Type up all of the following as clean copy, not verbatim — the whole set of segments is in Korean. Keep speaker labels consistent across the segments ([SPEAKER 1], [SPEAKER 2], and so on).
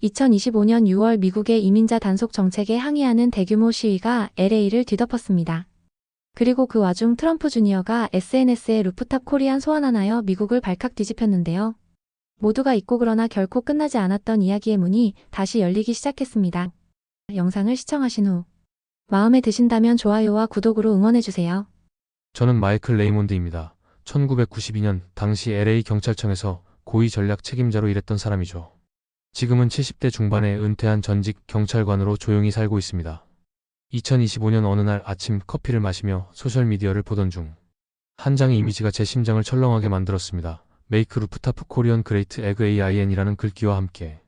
[SPEAKER 1] 2025년 6월 미국의 이민자 단속 정책에 항의하는 대규모 시위가 LA를 뒤덮었습니다. 그리고 그 와중 트럼프 주니어가 SNS에 루프탑 코리안 소환하나여 미국을 발칵 뒤집혔는데요. 모두가 잊고 그러나 결코 끝나지 않았던 이야기의 문이 다시 열리기 시작했습니다. 영상을 시청하신 후 마음에 드신다면 좋아요와 구독으로 응원해주세요.
[SPEAKER 2] 저는 마이클 레이몬드입니다. 1992년 당시 LA 경찰청에서 고위 전략 책임자로 일했던 사람이죠. 지금은 70대 중반에 은퇴한 전직 경찰관으로 조용히 살고 있습니다. 2025년 어느 날 아침 커피를 마시며 소셜미디어를 보던 중 한 장의 이미지가 제 심장을 철렁하게 만들었습니다. Make Rooftop Korean Great Again이라는 글귀와 함께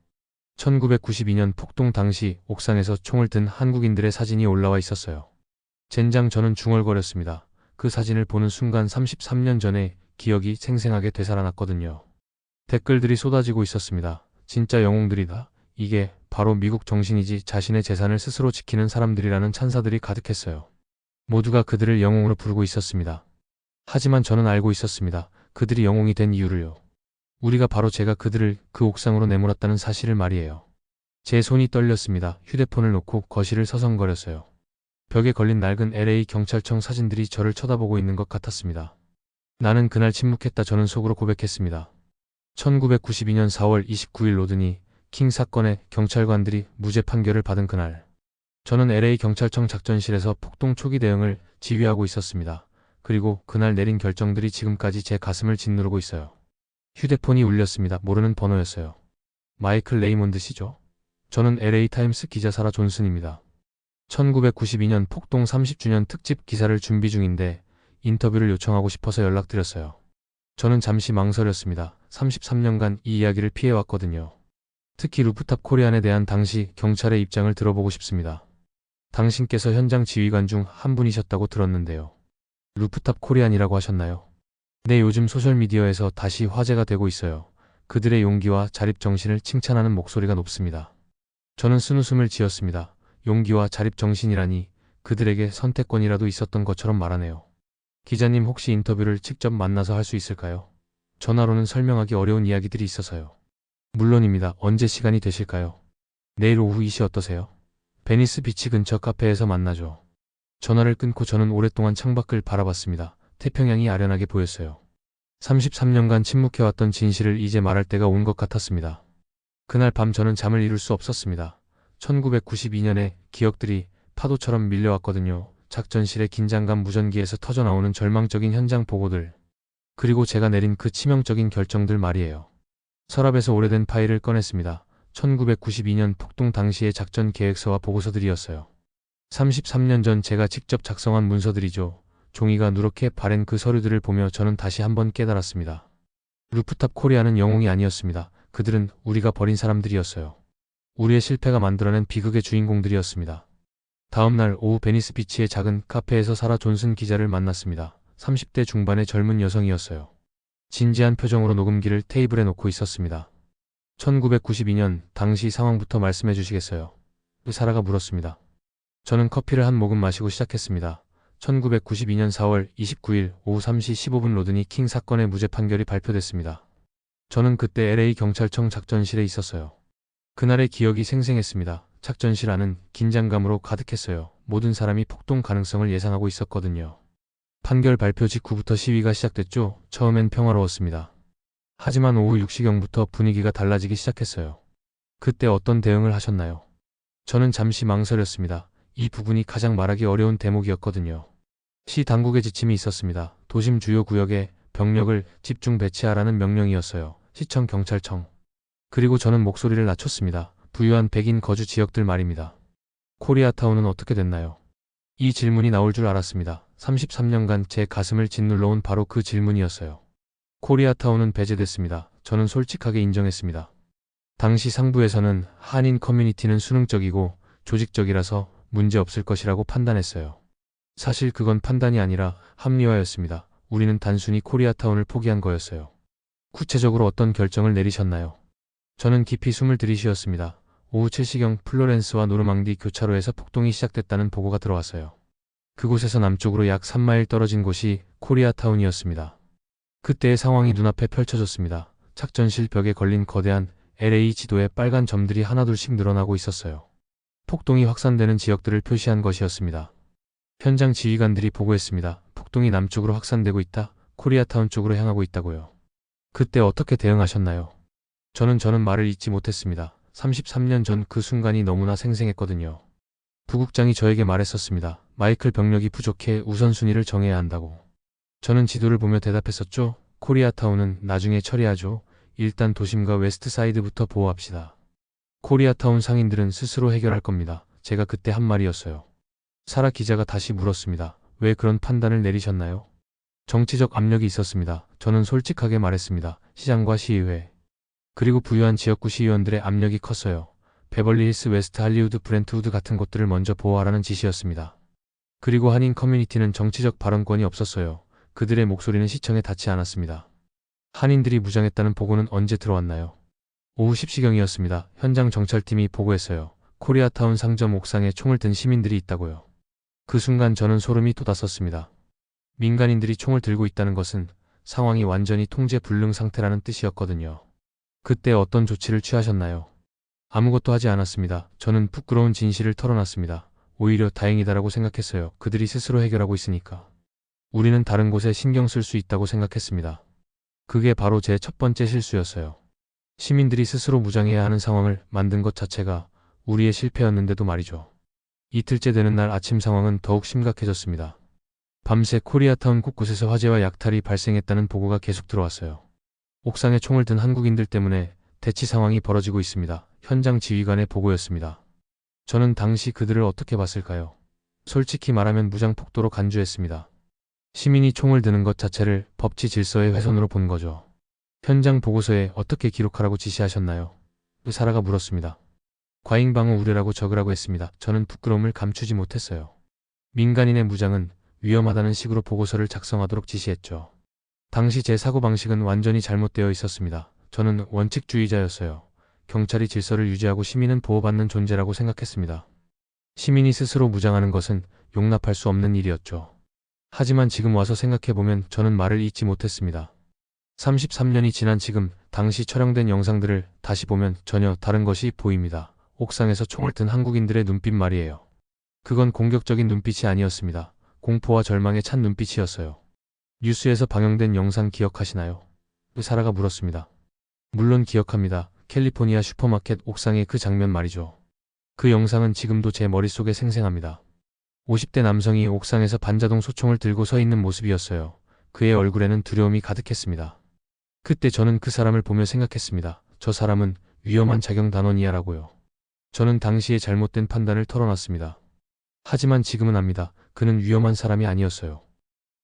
[SPEAKER 2] 1992년 폭동 당시 옥상에서 총을 든 한국인들의 사진이 올라와 있었어요. 젠장 저는 중얼거렸습니다. 그 사진을 보는 순간 33년 전의 기억이 생생하게 되살아났거든요. 댓글들이 쏟아지고 있었습니다. 진짜 영웅들이다. 이게 바로 미국 정신이지. 자신의 재산을 스스로 지키는 사람들이라는 찬사들이 가득했어요. 모두가 그들을 영웅으로 부르고 있었습니다. 하지만 저는 알고 있었습니다. 그들이 영웅이 된 이유를요. 우리가 바로 제가 그들을 그 옥상으로 내몰았다는 사실을 말이에요. 제 손이 떨렸습니다. 휴대폰을 놓고 거실을 서성거렸어요. 벽에 걸린 낡은 LA 경찰청 사진들이 저를 쳐다보고 있는 것 같았습니다. 나는 그날 침묵했다. 저는 속으로 고백했습니다. 1992년 4월 29일 로드니 킹 사건의 경찰관들이 무죄 판결을 받은 그날, 저는 LA 경찰청 작전실에서 폭동 초기 대응을 지휘하고 있었습니다. 그리고 그날 내린 결정들이 지금까지 제 가슴을 짓누르고 있어요. 휴대폰이 울렸습니다. 모르는 번호였어요. 마이클 레이몬드 씨죠? 저는 LA 타임스 기자 사라 존슨입니다. 1992년 폭동 30주년 특집 기사를 준비 중인데 인터뷰를 요청하고 싶어서 연락드렸어요. 저는 잠시 망설였습니다. 33년간 이 이야기를 피해왔거든요. 특히 루프탑 코리안에 대한 당시 경찰의 입장을 들어보고 싶습니다. 당신께서 현장 지휘관 중 한 분이셨다고 들었는데요. 루프탑 코리안이라고 하셨나요? 네, 요즘 소셜미디어에서 다시 화제가 되고 있어요. 그들의 용기와 자립정신을 칭찬하는 목소리가 높습니다. 저는 쓴웃음을 지었습니다. 용기와 자립정신이라니 그들에게 선택권이라도 있었던 것처럼 말하네요. 기자님, 혹시 인터뷰를 직접 만나서 할 수 있을까요? 전화로는 설명하기 어려운 이야기들이 있어서요. 물론입니다. 언제 시간이 되실까요? 내일 오후 2시 어떠세요? 베니스 비치 근처 카페에서 만나죠. 전화를 끊고 저는 오랫동안 창밖을 바라봤습니다. 태평양이 아련하게 보였어요. 33년간 침묵해왔던 진실을 이제 말할 때가 온 것 같았습니다. 그날 밤 저는 잠을 이룰 수 없었습니다. 1992년의 기억들이 파도처럼 밀려왔거든요. 작전실의 긴장감, 무전기에서 터져나오는 절망적인 현장 보고들, 그리고 제가 내린 그 치명적인 결정들 말이에요. 서랍에서 오래된 파일을 꺼냈습니다. 1992년 폭동 당시의 작전 계획서와 보고서들이었어요. 33년 전 제가 직접 작성한 문서들이죠. 종이가 누렇게 바랜 그 서류들을 보며 저는 다시 한번 깨달았습니다. 루프탑 코리아는 영웅이 아니었습니다. 그들은 우리가 버린 사람들이었어요. 우리의 실패가 만들어낸 비극의 주인공들이었습니다. 다음 날 오후 베니스 비치의 작은 카페에서 사라 존슨 기자를 만났습니다. 30대 중반의 젊은 여성이었어요. 진지한 표정으로 녹음기를 테이블에 놓고 있었습니다. 1992년 당시 상황부터 말씀해 주시겠어요? 사라가 물었습니다. 저는 커피를 한 모금 마시고 시작했습니다. 1992년 4월 29일 오후 3시 15분 로드니 킹 사건의 무죄 판결이 발표됐습니다. 저는 그때 LA 경찰청 작전실에 있었어요. 그날의 기억이 생생했습니다. 작전실 안은 긴장감으로 가득했어요. 모든 사람이 폭동 가능성을 예상하고 있었거든요. 판결 발표 직후부터 시위가 시작됐죠. 처음엔 평화로웠습니다. 하지만 오후 6시경부터 분위기가 달라지기 시작했어요. 그때 어떤 대응을 하셨나요? 저는 잠시 망설였습니다. 이 부분이 가장 말하기 어려운 대목이었거든요. 시 당국의 지침이 있었습니다. 도심 주요 구역에 병력을 집중 배치하라는 명령이었어요. 시청, 경찰청. 그리고 저는 목소리를 낮췄습니다. 부유한 백인 거주 지역들 말입니다. 코리아타운은 어떻게 됐나요? 이 질문이 나올 줄 알았습니다. 33년간 제 가슴을 짓눌러온 바로 그 질문이었어요. 코리아타운은 배제됐습니다. 저는 솔직하게 인정했습니다. 당시 상부에서는 한인 커뮤니티는 수능적이고 조직적이라서 문제없을 것이라고 판단했어요. 사실 그건 판단이 아니라 합리화였습니다. 우리는 단순히 코리아타운을 포기한 거였어요. 구체적으로 어떤 결정을 내리셨나요? 저는 깊이 숨을 들이쉬었습니다. 오후 7시경 플로렌스와 노르망디 교차로에서 폭동이 시작됐다는 보고가 들어왔어요. 그곳에서 남쪽으로 약 3마일 떨어진 곳이 코리아타운이었습니다. 그때의 상황이 눈앞에 펼쳐졌습니다. 작전실 벽에 걸린 거대한 LA 지도에 빨간 점들이 하나둘씩 늘어나고 있었어요. 폭동이 확산되는 지역들을 표시한 것이었습니다. 현장 지휘관들이 보고했습니다. 폭동이 남쪽으로 확산되고 있다. 코리아타운 쪽으로 향하고 있다고요. 그때 어떻게 대응하셨나요? 저는 말을 잇지 못했습니다. 33년 전 그 순간이 너무나 생생했거든요. 부국장이 저에게 말했었습니다. 마이클 병력이 부족해 우선순위를 정해야 한다고. 저는 지도를 보며 대답했었죠. 코리아타운은 나중에 처리하죠. 일단 도심과 웨스트사이드부터 보호합시다. 코리아타운 상인들은 스스로 해결할 겁니다. 제가 그때 한 말이었어요. 사라 기자가 다시 물었습니다. 왜 그런 판단을 내리셨나요? 정치적 압력이 있었습니다. 저는 솔직하게 말했습니다. 시장과 시의회, 그리고 부유한 지역구 시의원들의 압력이 컸어요. 베벌리힐스, 웨스트 할리우드, 브렌트우드 같은 곳들을 먼저 보호하라는 지시였습니다. 그리고 한인 커뮤니티는 정치적 발언권이 없었어요. 그들의 목소리는 시청에 닿지 않았습니다. 한인들이 무장했다는 보고는 언제 들어왔나요? 오후 10시경이었습니다. 현장 정찰팀이 보고했어요. 코리아타운 상점 옥상에 총을 든 시민들이 있다고요. 그 순간 저는 소름이 돋았었습니다. 민간인들이 총을 들고 있다는 것은 상황이 완전히 통제 불능 상태라는 뜻이었거든요. 그때 어떤 조치를 취하셨나요? 아무것도 하지 않았습니다. 저는 부끄러운 진실을 털어놨습니다. 오히려 다행이다라고 생각했어요. 그들이 스스로 해결하고 있으니까. 우리는 다른 곳에 신경 쓸 수 있다고 생각했습니다. 그게 바로 제 첫 번째 실수였어요. 시민들이 스스로 무장해야 하는 상황을 만든 것 자체가 우리의 실패였는데도 말이죠. 이틀째 되는 날 아침 상황은 더욱 심각해졌습니다. 밤새 코리아타운 곳곳에서 화재와 약탈이 발생했다는 보고가 계속 들어왔어요. 옥상에 총을 든 한국인들 때문에 대치 상황이 벌어지고 있습니다. 현장 지휘관의 보고였습니다. 저는 당시 그들을 어떻게 봤을까요? 솔직히 말하면 무장폭도로 간주했습니다. 시민이 총을 드는 것 자체를 법치 질서의 훼손으로 본 거죠. 현장 보고서에 어떻게 기록하라고 지시하셨나요? 사라가 물었습니다. 과잉방어 우려라고 적으라고 했습니다. 저는 부끄러움을 감추지 못했어요. 민간인의 무장은 위험하다는 식으로 보고서를 작성하도록 지시했죠. 당시 제 사고방식은 완전히 잘못되어 있었습니다. 저는 원칙주의자였어요. 경찰이 질서를 유지하고 시민은 보호받는 존재라고 생각했습니다. 시민이 스스로 무장하는 것은 용납할 수 없는 일이었죠. 하지만 지금 와서 생각해보면 저는 말을 잇지 못했습니다. 33년이 지난 지금 당시 촬영된 영상들을 다시 보면 전혀 다른 것이 보입니다. 옥상에서 총을 든 한국인들의 눈빛 말이에요. 그건 공격적인 눈빛이 아니었습니다. 공포와 절망에 찬 눈빛이었어요. 뉴스에서 방영된 영상 기억하시나요? 사라가 물었습니다. 물론 기억합니다. 캘리포니아 슈퍼마켓 옥상의 그 장면 말이죠. 그 영상은 지금도 제 머릿속에 생생합니다. 50대 남성이 옥상에서 반자동 소총을 들고 서 있는 모습이었어요. 그의 얼굴에는 두려움이 가득했습니다. 그때 저는 그 사람을 보며 생각했습니다. 저 사람은 위험한 자경단원이야라고요. 저는 당시의 잘못된 판단을 털어놨습니다. 하지만 지금은 압니다. 그는 위험한 사람이 아니었어요.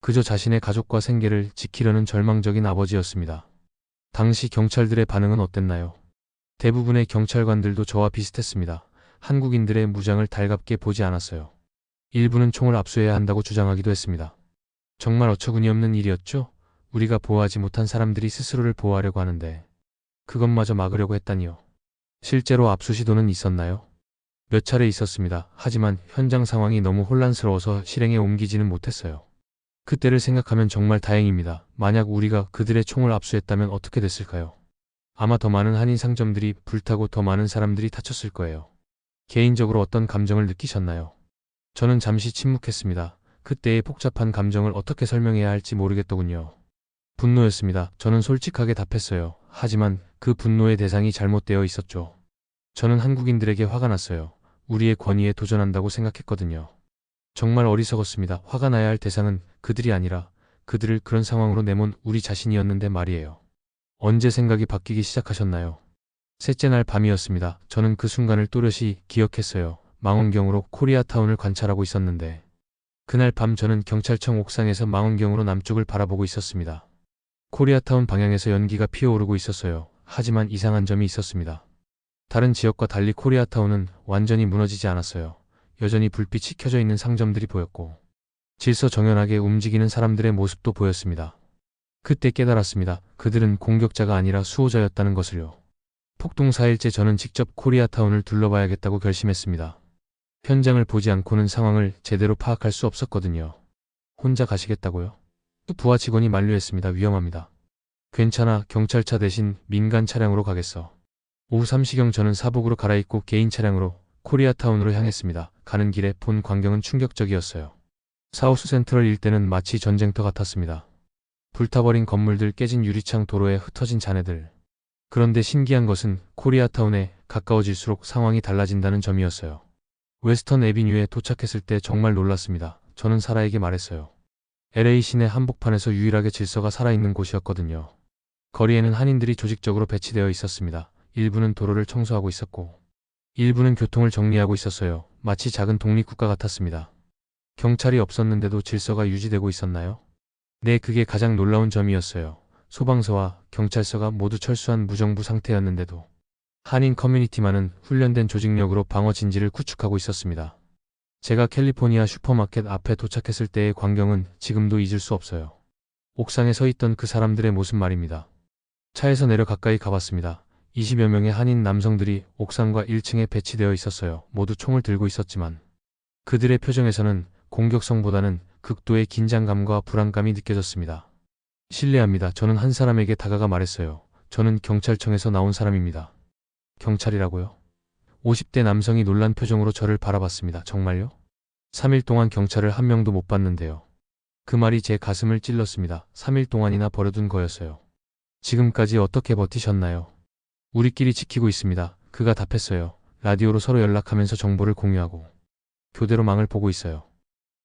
[SPEAKER 2] 그저 자신의 가족과 생계를 지키려는 절망적인 아버지였습니다. 당시 경찰들의 반응은 어땠나요? 대부분의 경찰관들도 저와 비슷했습니다. 한국인들의 무장을 달갑게 보지 않았어요. 일부는 총을 압수해야 한다고 주장하기도 했습니다. 정말 어처구니 없는 일이었죠? 우리가 보호하지 못한 사람들이 스스로를 보호하려고 하는데 그것마저 막으려고 했다니요. 실제로 압수 시도는 있었나요? 몇 차례 있었습니다. 하지만 현장 상황이 너무 혼란스러워서 실행에 옮기지는 못했어요. 그때를 생각하면 정말 다행입니다. 만약 우리가 그들의 총을 압수했다면 어떻게 됐을까요? 아마 더 많은 한인 상점들이 불타고 더 많은 사람들이 다쳤을 거예요. 개인적으로 어떤 감정을 느끼셨나요? 저는 잠시 침묵했습니다. 그때의 복잡한 감정을 어떻게 설명해야 할지 모르겠더군요. 분노였습니다. 저는 솔직하게 답했어요. 하지만 그 분노의 대상이 잘못되어 있었죠. 저는 한국인들에게 화가 났어요. 우리의 권위에 도전한다고 생각했거든요. 정말 어리석었습니다. 화가 나야 할 대상은 그들이 아니라 그들을 그런 상황으로 내몬 우리 자신이었는데 말이에요. 언제 생각이 바뀌기 시작하셨나요? 셋째 날 밤이었습니다. 저는 그 순간을 또렷이 기억했어요. 망원경으로 코리아타운을 관찰하고 있었는데 그날 밤 저는 경찰청 옥상에서 망원경으로 남쪽을 바라보고 있었습니다. 코리아타운 방향에서 연기가 피어오르고 있었어요. 하지만 이상한 점이 있었습니다. 다른 지역과 달리 코리아타운은 완전히 무너지지 않았어요. 여전히 불빛이 켜져 있는 상점들이 보였고 질서 정연하게 움직이는 사람들의 모습도 보였습니다. 그때 깨달았습니다. 그들은 공격자가 아니라 수호자였다는 것을요. 폭동 4일째 저는 직접 코리아타운을 둘러봐야겠다고 결심했습니다. 현장을 보지 않고는 상황을 제대로 파악할 수 없었거든요. 혼자 가시겠다고요? 부하 직원이 만류했습니다. 위험합니다. 괜찮아. 경찰차 대신 민간 차량으로 가겠어. 오후 3시경 저는 사복으로 갈아입고 개인 차량으로 코리아타운으로 향했습니다. 가는 길에 본 광경은 충격적이었어요. 사우스 센트럴 일대는 마치 전쟁터 같았습니다. 불타버린 건물들, 깨진 유리창, 도로에 흩어진 잔해들. 그런데 신기한 것은 코리아타운에 가까워질수록 상황이 달라진다는 점이었어요. 웨스턴 애비뉴에 도착했을 때 정말 놀랐습니다. 저는 사라에게 말했어요. LA 시내 한복판에서 유일하게 질서가 살아있는 곳이었거든요. 거리에는 한인들이 조직적으로 배치되어 있었습니다. 일부는 도로를 청소하고 있었고, 일부는 교통을 정리하고 있었어요. 마치 작은 독립국가 같았습니다. 경찰이 없었는데도 질서가 유지되고 있었나요? 네, 그게 가장 놀라운 점이었어요. 소방서와 경찰서가 모두 철수한 무정부 상태였는데도 한인 커뮤니티만은 훈련된 조직력으로 방어 진지를 구축하고 있었습니다. 제가 캘리포니아 슈퍼마켓 앞에 도착했을 때의 광경은 지금도 잊을 수 없어요. 옥상에 서 있던 그 사람들의 모습 말입니다. 차에서 내려 가까이 가봤습니다. 20여 명의 한인 남성들이 옥상과 1층에 배치되어 있었어요. 모두 총을 들고 있었지만 그들의 표정에서는 공격성보다는 극도의 긴장감과 불안감이 느껴졌습니다. 실례합니다. 저는 한 사람에게 다가가 말했어요. 저는 경찰청에서 나온 사람입니다. 경찰이라고요? 50대 남성이 놀란 표정으로 저를 바라봤습니다. 정말요? 3일 동안 경찰을 한 명도 못 봤는데요. 그 말이 제 가슴을 찔렀습니다. 3일 동안이나 버려둔 거였어요. 지금까지 어떻게 버티셨나요? 우리끼리 지키고 있습니다. 그가 답했어요. 라디오로 서로 연락하면서 정보를 공유하고 교대로 망을 보고 있어요.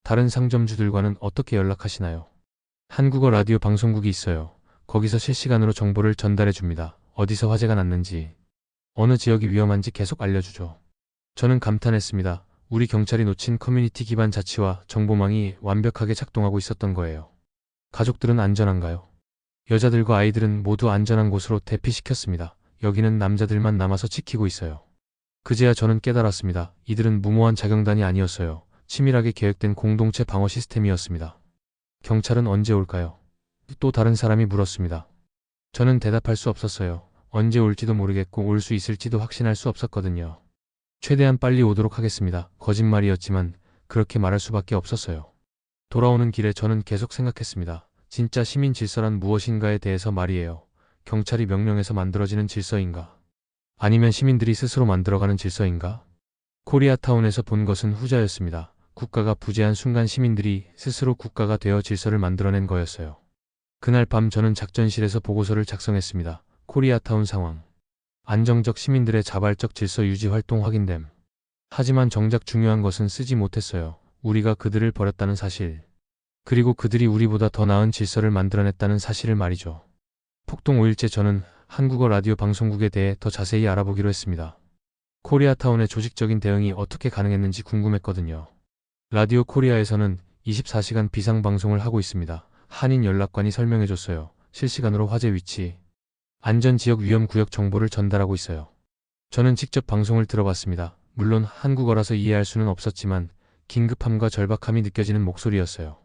[SPEAKER 2] 다른 상점주들과는 어떻게 연락하시나요? 한국어 라디오 방송국이 있어요. 거기서 실시간으로 정보를 전달해 줍니다. 어디서 화재가 났는지, 어느 지역이 위험한지 계속 알려주죠. 저는 감탄했습니다. 우리 경찰이 놓친 커뮤니티 기반 자치와 정보망이 완벽하게 작동하고 있었던 거예요. 가족들은 안전한가요? 여자들과 아이들은 모두 안전한 곳으로 대피시켰습니다. 여기는 남자들만 남아서 지키고 있어요. 그제야 저는 깨달았습니다. 이들은 무모한 자경단이 아니었어요. 치밀하게 계획된 공동체 방어 시스템이었습니다. 경찰은 언제 올까요? 또 다른 사람이 물었습니다. 저는 대답할 수 없었어요. 언제 올지도 모르겠고 올 수 있을지도 확신할 수 없었거든요. 최대한 빨리 오도록 하겠습니다. 거짓말이었지만 그렇게 말할 수밖에 없었어요. 돌아오는 길에 저는 계속 생각했습니다. 진짜 시민 질서란 무엇인가에 대해서 말이에요. 경찰이 명령해서 만들어지는 질서인가? 아니면 시민들이 스스로 만들어가는 질서인가? 코리아타운에서 본 것은 후자였습니다. 국가가 부재한 순간 시민들이 스스로 국가가 되어 질서를 만들어낸 거였어요. 그날 밤 저는 작전실에서 보고서를 작성했습니다. 코리아타운 상황. 안정적 시민들의 자발적 질서 유지 활동 확인됨. 하지만 정작 중요한 것은 쓰지 못했어요. 우리가 그들을 버렸다는 사실. 그리고 그들이 우리보다 더 나은 질서를 만들어냈다는 사실을 말이죠. 폭동 5일째 저는 한국어 라디오 방송국에 대해 더 자세히 알아보기로 했습니다. 코리아타운의 조직적인 대응이 어떻게 가능했는지 궁금했거든요. 라디오 코리아에서는 24시간 비상방송을 하고 있습니다. 한인 연락관이 설명해줬어요. 실시간으로 화재 위치, 안전지역 위험구역 정보를 전달하고 있어요. 저는 직접 방송을 들어봤습니다. 물론 한국어라서 이해할 수는 없었지만 긴급함과 절박함이 느껴지는 목소리였어요.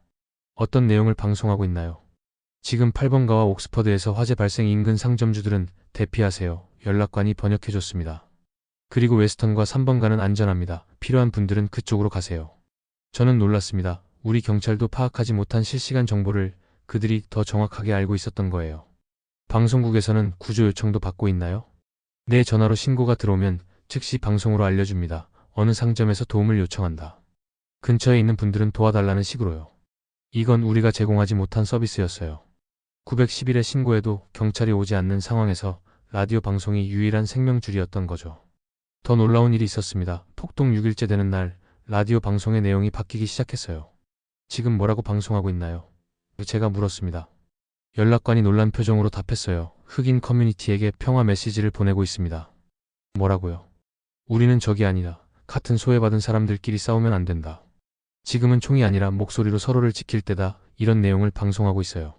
[SPEAKER 2] 어떤 내용을 방송하고 있나요? 지금 8번가와 옥스퍼드에서 화재 발생 인근 상점주들은 대피하세요. 연락관이 번역해줬습니다. 그리고 웨스턴과 3번가는 안전합니다. 필요한 분들은 그쪽으로 가세요. 저는 놀랐습니다. 우리 경찰도 파악하지 못한 실시간 정보를 그들이 더 정확하게 알고 있었던 거예요. 방송국에서는 구조 요청도 받고 있나요? 내 전화로 신고가 들어오면 즉시 방송으로 알려줍니다. 어느 상점에서 도움을 요청한다. 근처에 있는 분들은 도와달라는 식으로요. 이건 우리가 제공하지 못한 서비스였어요. 911에 신고해도 경찰이 오지 않는 상황에서 라디오 방송이 유일한 생명줄이었던 거죠. 더 놀라운 일이 있었습니다. 폭동 6일째 되는 날 라디오 방송의 내용이 바뀌기 시작했어요. 지금 뭐라고 방송하고 있나요? 제가 물었습니다. 연락관이 놀란 표정으로 답했어요. 흑인 커뮤니티에게 평화 메시지를 보내고 있습니다. 뭐라고요? 우리는 적이 아니다. 같은 소외받은 사람들끼리 싸우면 안 된다. 지금은 총이 아니라 목소리로 서로를 지킬 때다. 이런 내용을 방송하고 있어요.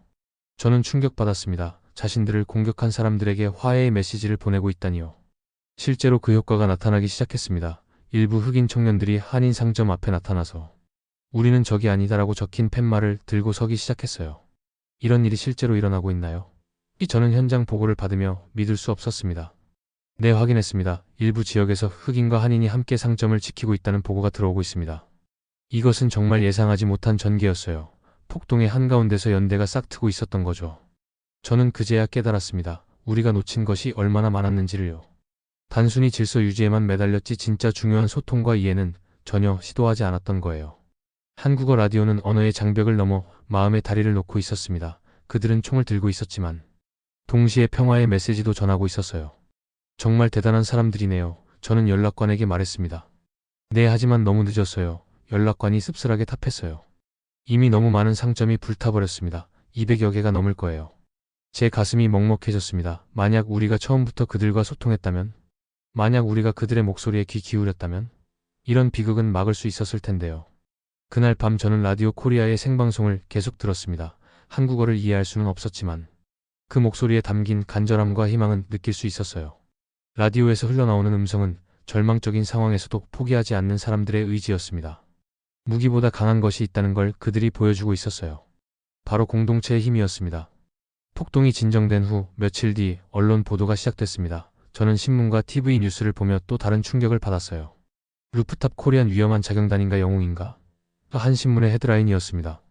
[SPEAKER 2] 저는 충격받았습니다. 자신들을 공격한 사람들에게 화해의 메시지를 보내고 있다니요. 실제로 그 효과가 나타나기 시작했습니다. 일부 흑인 청년들이 한인 상점 앞에 나타나서 우리는 적이 아니다라고 적힌 팻말을 들고 서기 시작했어요. 이런 일이 실제로 일어나고 있나요? 저는 현장 보고를 받으며 믿을 수 없었습니다. 네, 확인했습니다. 일부 지역에서 흑인과 한인이 함께 상점을 지키고 있다는 보고가 들어오고 있습니다. 이것은 정말 예상하지 못한 전개였어요. 폭동의 한가운데서 연대가 싹트고 있었던 거죠. 저는 그제야 깨달았습니다. 우리가 놓친 것이 얼마나 많았는지를요. 단순히 질서 유지에만 매달렸지 진짜 중요한 소통과 이해는 전혀 시도하지 않았던 거예요. 한국어 라디오는 언어의 장벽을 넘어 마음의 다리를 놓고 있었습니다. 그들은 총을 들고 있었지만 동시에 평화의 메시지도 전하고 있었어요. 정말 대단한 사람들이네요. 저는 연락관에게 말했습니다. 네, 하지만 너무 늦었어요. 연락관이 씁쓸하게 답했어요. 이미 너무 많은 상점이 불타버렸습니다. 200여 개가 넘을 거예요. 제 가슴이 먹먹해졌습니다. 만약 우리가 처음부터 그들과 소통했다면, 만약 우리가 그들의 목소리에 귀 기울였다면, 이런 비극은 막을 수 있었을 텐데요. 그날 밤 저는 라디오 코리아의 생방송을 계속 들었습니다. 한국어를 이해할 수는 없었지만 그 목소리에 담긴 간절함과 희망은 느낄 수 있었어요. 라디오에서 흘러나오는 음성은 절망적인 상황에서도 포기하지 않는 사람들의 의지였습니다. 무기보다 강한 것이 있다는 걸 그들이 보여주고 있었어요. 바로 공동체의 힘이었습니다. 폭동이 진정된 후 며칠 뒤 언론 보도가 시작됐습니다. 저는 신문과 TV 뉴스를 보며 또 다른 충격을 받았어요. 루프탑 코리안 위험한 자경단인가 영웅인가? 한 신문의 헤드라인이었습니다.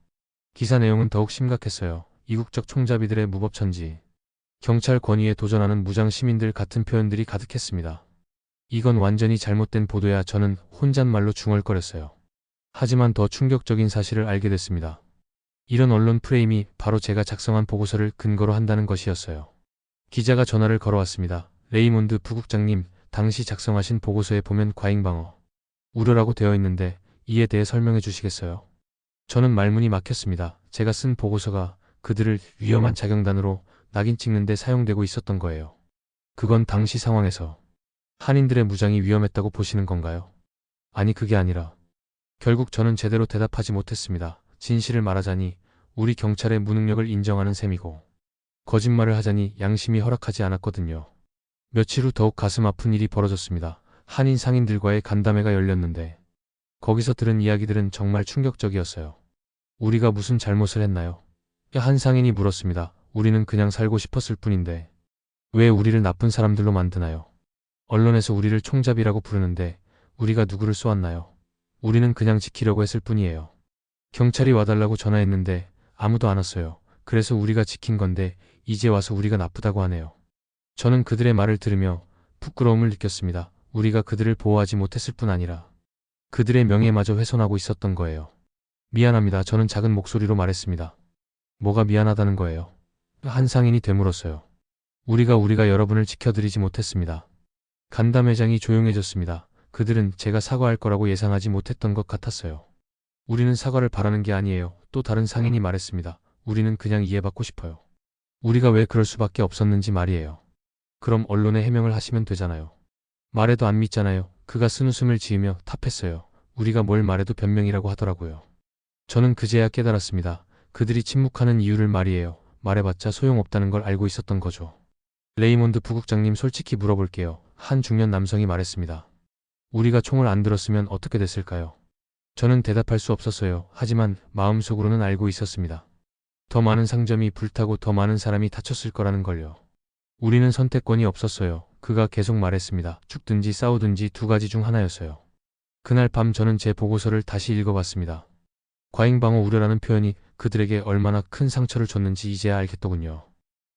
[SPEAKER 2] 기사 내용은 더욱 심각했어요. 이국적 총잡이들의 무법천지, 경찰 권위에 도전하는 무장 시민들 같은 표현들이 가득했습니다. 이건 완전히 잘못된 보도야. 저는 혼잣말로 중얼거렸어요. 하지만 더 충격적인 사실을 알게 됐습니다. 이런 언론 프레임이 바로 제가 작성한 보고서를 근거로 한다는 것이었어요. 기자가 전화를 걸어왔습니다. 레이몬드 부국장님, 당시 작성하신 보고서에 보면 과잉방어, 우려라고 되어 있는데 이에 대해 설명해 주시겠어요? 저는 말문이 막혔습니다. 제가 쓴 보고서가 그들을 위험한 자경단으로 낙인 찍는 데 사용되고 있었던 거예요. 그건 당시 상황에서 한인들의 무장이 위험했다고 보시는 건가요? 아니, 그게 아니라 결국 저는 제대로 대답하지 못했습니다. 진실을 말하자니 우리 경찰의 무능력을 인정하는 셈이고 거짓말을 하자니 양심이 허락하지 않았거든요. 며칠 후 더욱 가슴 아픈 일이 벌어졌습니다. 한인 상인들과의 간담회가 열렸는데 거기서 들은 이야기들은 정말 충격적이었어요. 우리가 무슨 잘못을 했나요? 한 상인이 물었습니다. 우리는 그냥 살고 싶었을 뿐인데 왜 우리를 나쁜 사람들로 만드나요? 언론에서 우리를 총잡이라고 부르는데 우리가 누구를 쏘았나요? 우리는 그냥 지키려고 했을 뿐이에요. 경찰이 와달라고 전화했는데 아무도 안 왔어요. 그래서 우리가 지킨 건데 이제 와서 우리가 나쁘다고 하네요. 저는 그들의 말을 들으며 부끄러움을 느꼈습니다. 우리가 그들을 보호하지 못했을 뿐 아니라 그들의 명예마저 훼손하고 있었던 거예요. 미안합니다. 저는 작은 목소리로 말했습니다. 뭐가 미안하다는 거예요? 한 상인이 되물었어요. 우리가 여러분을 지켜드리지 못했습니다. 간담회장이 조용해졌습니다. 그들은 제가 사과할 거라고 예상하지 못했던 것 같았어요. 우리는 사과를 바라는 게 아니에요. 또 다른 상인이 말했습니다. 우리는 그냥 이해받고 싶어요. 우리가 왜 그럴 수밖에 없었는지 말이에요. 그럼 언론에 해명을 하시면 되잖아요. 말해도 안 믿잖아요. 그가 쓴웃음을 지으며 탑했어요. 우리가 뭘 말해도 변명이라고 하더라고요. 저는 그제야 깨달았습니다. 그들이 침묵하는 이유를 말이에요. 말해봤자 소용없다는 걸 알고 있었던 거죠. 레이몬드 부국장님, 솔직히 물어볼게요. 한 중년 남성이 말했습니다. 우리가 총을 안 들었으면 어떻게 됐을까요? 저는 대답할 수 없었어요. 하지만 마음속으로는 알고 있었습니다. 더 많은 상점이 불타고 더 많은 사람이 다쳤을 거라는 걸요. 우리는 선택권이 없었어요. 그가 계속 말했습니다. 죽든지 싸우든지 두 가지 중 하나였어요. 그날 밤 저는 제 보고서를 다시 읽어봤습니다. 과잉방어 우려라는 표현이 그들에게 얼마나 큰 상처를 줬는지 이제야 알겠더군요.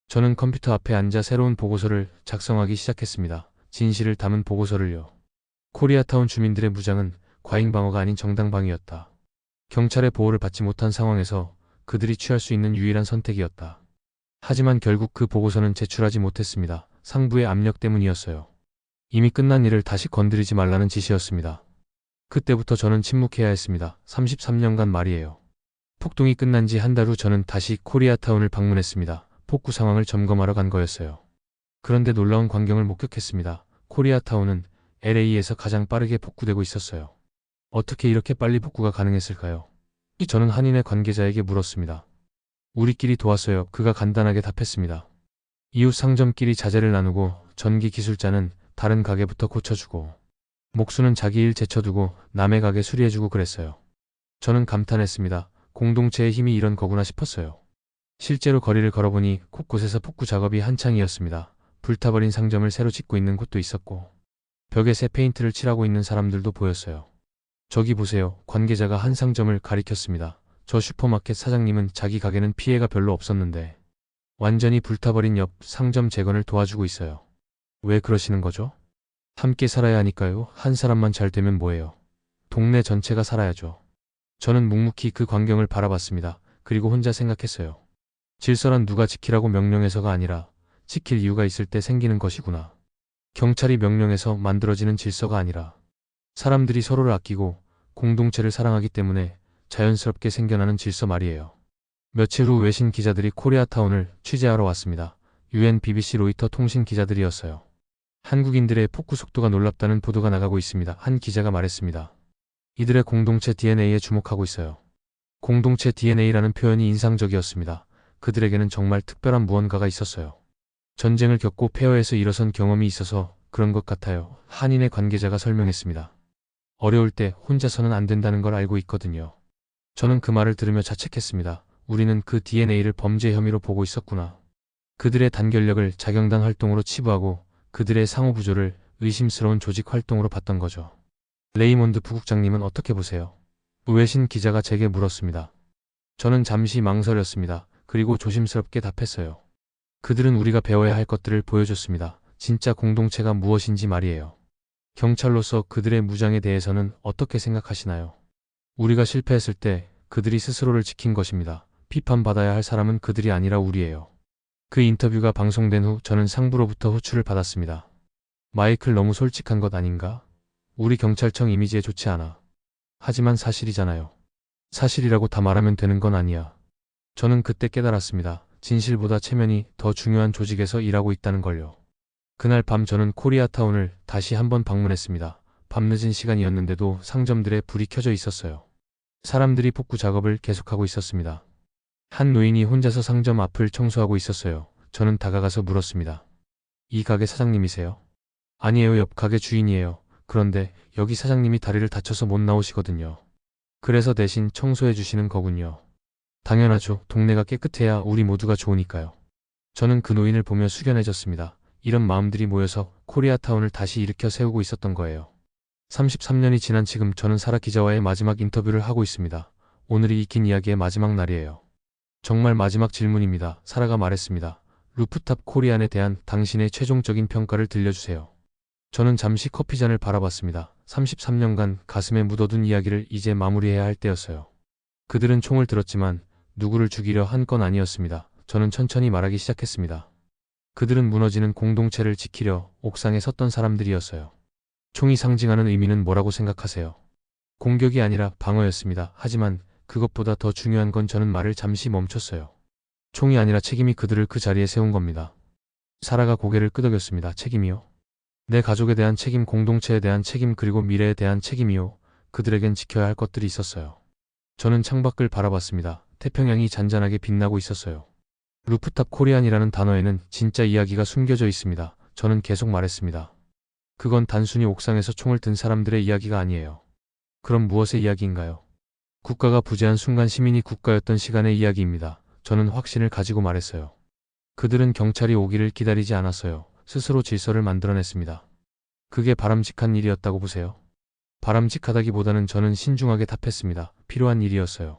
[SPEAKER 2] 저는 컴퓨터 앞에 앉아 새로운 보고서를 작성하기 시작했습니다. 진실을 담은 보고서를요. 코리아타운 주민들의 무장은 과잉방어가 아닌 정당방위였다. 경찰의 보호를 받지 못한 상황에서 그들이 취할 수 있는 유일한 선택이었다. 하지만 결국 그 보고서는 제출하지 못했습니다. 상부의 압력 때문이었어요. 이미 끝난 일을 다시 건드리지 말라는 지시였습니다. 그때부터 저는 침묵해야 했습니다. 33년간 말이에요. 폭동이 끝난 지 한 달 후 저는 다시 코리아타운을 방문했습니다. 폭구 상황을 점검하러 간 거였어요. 그런데 놀라운 광경을 목격했습니다. 코리아타운은 LA에서 가장 빠르게 복구되고 있었어요. 어떻게 이렇게 빨리 복구가 가능했을까요? 저는 한인의 관계자에게 물었습니다. 우리끼리 도왔어요. 그가 간단하게 답했습니다. 이웃 상점끼리 자재를 나누고 전기 기술자는 다른 가게부터 고쳐주고 목수는 자기 일 제쳐두고 남의 가게 수리해주고 그랬어요. 저는 감탄했습니다. 공동체의 힘이 이런 거구나 싶었어요. 실제로 거리를 걸어보니 곳곳에서 폭구 작업이 한창이었습니다. 불타버린 상점을 새로 짓고 있는 곳도 있었고 벽에 새 페인트를 칠하고 있는 사람들도 보였어요. 저기 보세요. 관계자가 한 상점을 가리켰습니다. 저 슈퍼마켓 사장님은 자기 가게는 피해가 별로 없었는데 완전히 불타버린 옆 상점 재건을 도와주고 있어요. 왜 그러시는 거죠? 함께 살아야 하니까요. 한 사람만 잘 되면 뭐해요. 동네 전체가 살아야죠. 저는 묵묵히 그 광경을 바라봤습니다. 그리고 혼자 생각했어요. 질서란 누가 지키라고 명령해서가 아니라 지킬 이유가 있을 때 생기는 것이구나. 경찰이 명령해서 만들어지는 질서가 아니라 사람들이 서로를 아끼고 공동체를 사랑하기 때문에 자연스럽게 생겨나는 질서 말이에요. 며칠 후 외신 기자들이 코리아타운을 취재하러 왔습니다. UN, BBC, 로이터 통신 기자들이었어요. 한국인들의 폭구 속도가 놀랍다는 보도가 나가고 있습니다. 한 기자가 말했습니다. 이들의 공동체 DNA에 주목하고 있어요. 공동체 DNA라는 표현이 인상적이었습니다. 그들에게는 정말 특별한 무언가가 있었어요. 전쟁을 겪고 폐허에서 일어선 경험이 있어서 그런 것 같아요. 한인의 관계자가 설명했습니다. 어려울 때 혼자서는 안 된다는 걸 알고 있거든요. 저는 그 말을 들으며 자책했습니다. 우리는 그 DNA를 범죄 혐의로 보고 있었구나. 그들의 단결력을 자경단 활동으로 치부하고 그들의 상호부조를 의심스러운 조직 활동으로 봤던 거죠. 레이몬드 부국장님은 어떻게 보세요? 외신 기자가 제게 물었습니다. 저는 잠시 망설였습니다. 그리고 조심스럽게 답했어요. 그들은 우리가 배워야 할 것들을 보여줬습니다. 진짜 공동체가 무엇인지 말이에요. 경찰로서 그들의 무장에 대해서는 어떻게 생각하시나요? 우리가 실패했을 때 그들이 스스로를 지킨 것입니다. 비판받아야 할 사람은 그들이 아니라 우리예요. 그 인터뷰가 방송된 후 저는 상부로부터 호출을 받았습니다. 마이클 너무 솔직한 것 아닌가? 우리 경찰청 이미지에 좋지 않아. 하지만 사실이잖아요. 사실이라고 다 말하면 되는 건 아니야. 저는 그때 깨달았습니다. 진실보다 체면이 더 중요한 조직에서 일하고 있다는 걸요. 그날 밤 저는 코리아타운을 다시 한번 방문했습니다. 밤늦은 시간이었는데도 상점들에 불이 켜져 있었어요. 사람들이 복구 작업을 계속하고 있었습니다. 한 노인이 혼자서 상점 앞을 청소하고 있었어요. 저는 다가가서 물었습니다. 이 가게 사장님이세요? 아니에요, 옆 가게 주인이에요. 그런데 여기 사장님이 다리를 다쳐서 못 나오시거든요. 그래서 대신 청소해 주시는 거군요. 당연하죠. 동네가 깨끗해야 우리 모두가 좋으니까요. 저는 그 노인을 보며 숙연해졌습니다. 이런 마음들이 모여서 코리아타운을 다시 일으켜 세우고 있었던 거예요. 33년이 지난 지금 저는 사라 기자와의 마지막 인터뷰를 하고 있습니다. 오늘이 이 긴 이야기의 마지막 날이에요. 정말 마지막 질문입니다. 사라가 말했습니다. 루프탑 코리안에 대한 당신의 최종적인 평가를 들려주세요. 저는 잠시 커피잔을 바라봤습니다. 33년간 가슴에 묻어둔 이야기를 이제 마무리해야 할 때였어요. 그들은 총을 들었지만 누구를 죽이려 한 건 아니었습니다. 저는 천천히 말하기 시작했습니다. 그들은 무너지는 공동체를 지키려 옥상에 섰던 사람들이었어요. 총이 상징하는 의미는 뭐라고 생각하세요? 공격이 아니라 방어였습니다. 하지만 그것보다 더 중요한 건 저는 말을 잠시 멈췄어요. 총이 아니라 책임이 그들을 그 자리에 세운 겁니다. 사라가 고개를 끄덕였습니다. 책임이요? 내 가족에 대한 책임, 공동체에 대한 책임, 그리고 미래에 대한 책임이요. 그들에겐 지켜야 할 것들이 있었어요. 저는 창밖을 바라봤습니다. 태평양이 잔잔하게 빛나고 있었어요. 루프탑 코리안이라는 단어에는 진짜 이야기가 숨겨져 있습니다. 저는 계속 말했습니다. 그건 단순히 옥상에서 총을 든 사람들의 이야기가 아니에요. 그럼 무엇의 이야기인가요? 국가가 부재한 순간 시민이 국가였던 시간의 이야기입니다. 저는 확신을 가지고 말했어요. 그들은 경찰이 오기를 기다리지 않았어요. 스스로 질서를 만들어냈습니다. 그게 바람직한 일이었다고 보세요? 바람직하다기보다는 저는 신중하게 답했습니다. 필요한 일이었어요.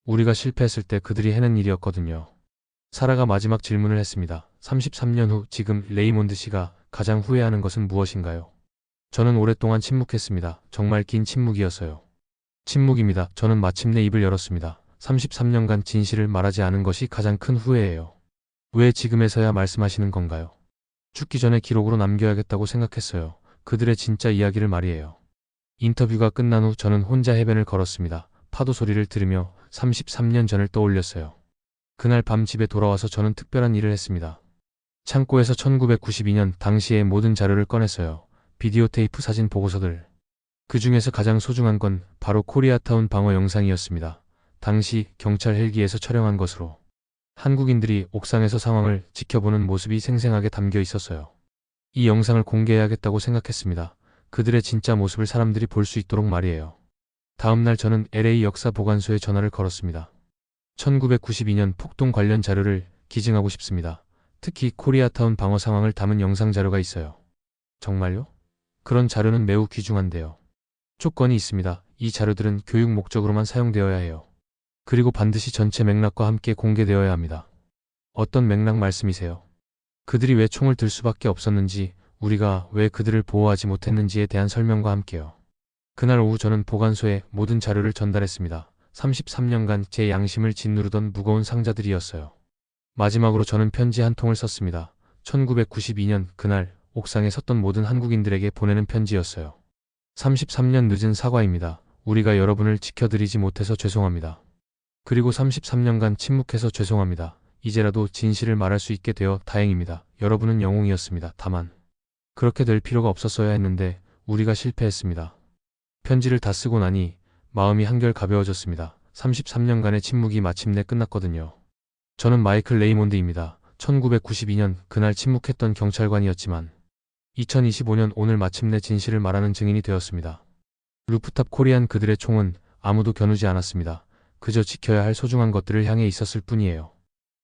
[SPEAKER 2] 우리가 실패했을 때 그들이 해낸 일이었거든요. 사라가 마지막 질문을 했습니다. 33년 후 지금 레이몬드 씨가 가장 후회하는 것은 무엇인가요? 저는 오랫동안 침묵했습니다. 정말 긴 침묵이었어요. 침묵입니다. 저는 마침내 입을 열었습니다. 33년간 진실을 말하지 않은 것이 가장 큰 후회예요. 왜 지금에서야 말씀하시는 건가요? 죽기 전에 기록으로 남겨야겠다고 생각했어요. 그들의 진짜 이야기를 말이에요. 인터뷰가 끝난 후 저는 혼자 해변을 걸었습니다. 파도 소리를 들으며 33년 전을 떠올렸어요. 그날 밤 집에 돌아와서 저는 특별한 일을 했습니다. 창고에서 1992년 당시의 모든 자료를 꺼냈어요. 비디오 테이프, 사진, 보고서들. 그 중에서 가장 소중한 건 바로 코리아타운 방어 영상이었습니다. 당시 경찰 헬기에서 촬영한 것으로 한국인들이 옥상에서 상황을 지켜보는 모습이 생생하게 담겨 있었어요. 이 영상을 공개해야겠다고 생각했습니다. 그들의 진짜 모습을 사람들이 볼 수 있도록 말이에요. 다음 날 저는 LA 역사보관소에 전화를 걸었습니다. 1992년 폭동 관련 자료를 기증하고 싶습니다. 특히 코리아타운 방어 상황을 담은 영상 자료가 있어요. 정말요? 그런 자료는 매우 귀중한데요. 조건이 있습니다. 이 자료들은 교육 목적으로만 사용되어야 해요. 그리고 반드시 전체 맥락과 함께 공개되어야 합니다. 어떤 맥락 말씀이세요? 그들이 왜 총을 들 수밖에 없었는지, 우리가 왜 그들을 보호하지 못했는지에 대한 설명과 함께요. 그날 오후 저는 보관소에 모든 자료를 전달했습니다. 33년간 제 양심을 짓누르던 무거운 상자들이었어요. 마지막으로 저는 편지 한 통을 썼습니다. 1992년 그날 옥상에 섰던 모든 한국인들에게 보내는 편지였어요. 33년 늦은 사과입니다. 우리가 여러분을 지켜드리지 못해서 죄송합니다. 그리고 33년간 침묵해서 죄송합니다. 이제라도 진실을 말할 수 있게 되어 다행입니다. 여러분은 영웅이었습니다. 다만 그렇게 될 필요가 없었어야 했는데 우리가 실패했습니다. 편지를 다 쓰고 나니 마음이 한결 가벼워졌습니다. 33년간의 침묵이 마침내 끝났거든요. 저는 마이클 레이몬드입니다. 1992년 그날 침묵했던 경찰관이었지만 2025년 오늘 마침내 진실을 말하는 증인이 되었습니다. 루프탑 코리안 그들의 총은 아무도 겨누지 않았습니다. 그저 지켜야 할 소중한 것들을 향해 있었을 뿐이에요.